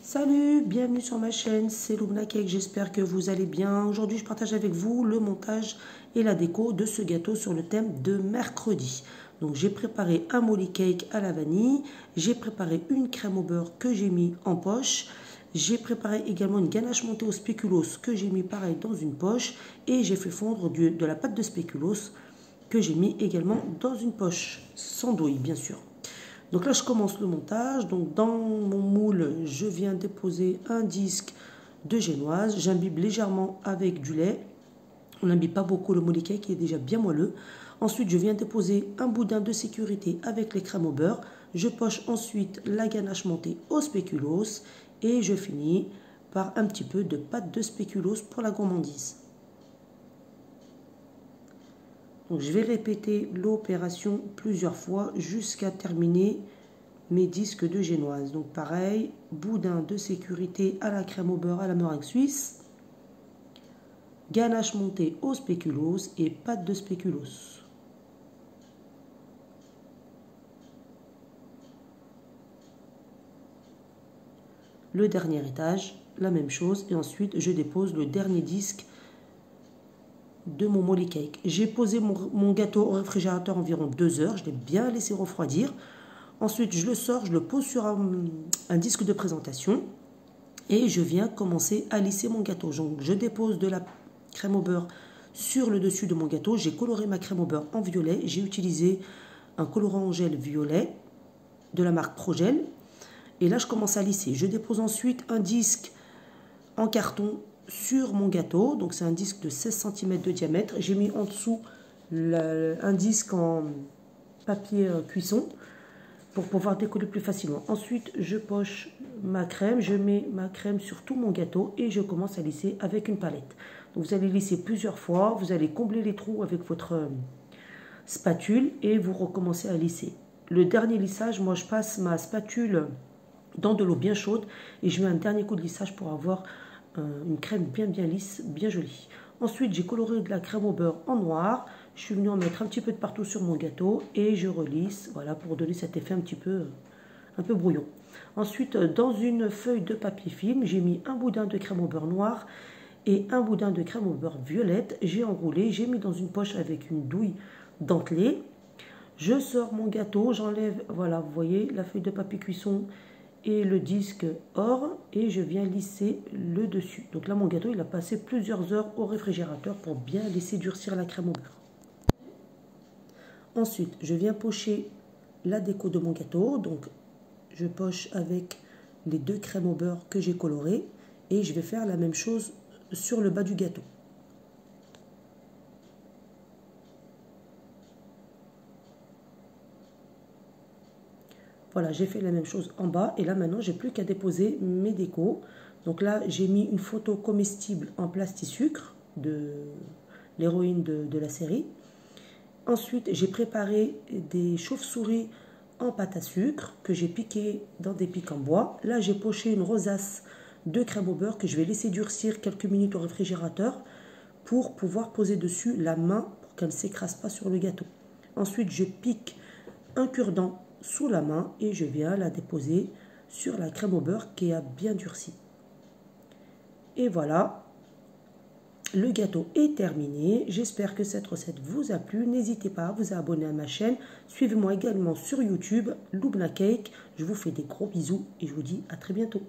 Salut, bienvenue sur ma chaîne, c'est Lubna Cake, j'espère que vous allez bien. Aujourd'hui, je partage avec vous le montage et la déco de ce gâteau sur le thème de mercredi. Donc, j'ai préparé un molly cake à la vanille, j'ai préparé une crème au beurre que j'ai mis en poche, j'ai préparé également une ganache montée au spéculoos que j'ai mis pareil dans une poche et j'ai fait fondre de la pâte de spéculoos que j'ai mis également dans une poche, sans douille bien sûr. Donc là, je commence le montage. Donc dans mon moule, je viens déposer un disque de génoise. J'imbibe légèrement avec du lait. On n'imbibe pas beaucoup le molly cake qui est déjà bien moelleux. Ensuite, je viens déposer un boudin de sécurité avec les crèmes au beurre. Je poche ensuite la ganache montée au spéculoos. Et je finis par un petit peu de pâte de spéculoos pour la gourmandise. Donc, je vais répéter l'opération plusieurs fois jusqu'à terminer mes disques de génoise. Donc pareil, boudin de sécurité à la crème au beurre à la meringue suisse, ganache montée au spéculoos et pâte de spéculoos. Le dernier étage, la même chose, et ensuite je dépose le dernier disque de mon molly cake. J'ai posé mon gâteau au réfrigérateur environ 2 heures, je l'ai bien laissé refroidir. Ensuite, je le sors, je le pose sur un disque de présentation et je viens commencer à lisser mon gâteau. Donc, je dépose de la crème au beurre sur le dessus de mon gâteau. J'ai coloré ma crème au beurre en violet. J'ai utilisé un colorant en gel violet de la marque Progel. Et là, je commence à lisser. Je dépose ensuite un disque en carton sur mon gâteau. Donc, c'est un disque de 16 cm de diamètre. J'ai mis en dessous un disque en papier cuisson pour pouvoir décoller plus facilement. Ensuite, je poche ma crème, je mets ma crème sur tout mon gâteau et je commence à lisser avec une palette. Donc, vous allez lisser plusieurs fois, vous allez combler les trous avec votre spatule et vous recommencez à lisser. Le dernier lissage, moi je passe ma spatule dans de l'eau bien chaude et je mets un dernier coup de lissage pour avoir une crème bien lisse, bien jolie. Ensuite, j'ai coloré de la crème au beurre en noir. Je suis venue en mettre un petit peu de partout sur mon gâteau et je relisse, voilà, pour donner cet effet un peu brouillon. Ensuite, dans une feuille de papier film, j'ai mis un boudin de crème au beurre noir et un boudin de crème au beurre violette. J'ai enroulé, j'ai mis dans une poche avec une douille dentelée. Je sors mon gâteau, j'enlève, voilà, vous voyez, la feuille de papier cuisson et le disque or et je viens lisser le dessus. Donc là, mon gâteau, il a passé plusieurs heures au réfrigérateur pour bien laisser durcir la crème au beurre. Ensuite, je viens pocher la déco de mon gâteau. Donc, je poche avec les 2 crèmes au beurre que j'ai colorées et je vais faire la même chose sur le bas du gâteau. Voilà, j'ai fait la même chose en bas et là maintenant j'ai plus qu'à déposer mes décos. Donc là j'ai mis une photo comestible en plastique-sucre de l'héroïne de la série. Ensuite j'ai préparé des chauves-souris en pâte à sucre que j'ai piqué dans des pics en bois. Là j'ai poché une rosace de crème au beurre que je vais laisser durcir quelques minutes au réfrigérateur pour pouvoir poser dessus la main pour qu'elle ne s'écrase pas sur le gâteau. Ensuite je pique un cure-dent sous la main et je viens la déposer sur la crème au beurre qui a bien durci. Et voilà, le gâteau est terminé. J'espère que cette recette vous a plu. N'hésitez pas à vous abonner à ma chaîne. Suivez-moi également sur YouTube, Lubna Cake. Je vous fais des gros bisous et je vous dis à très bientôt.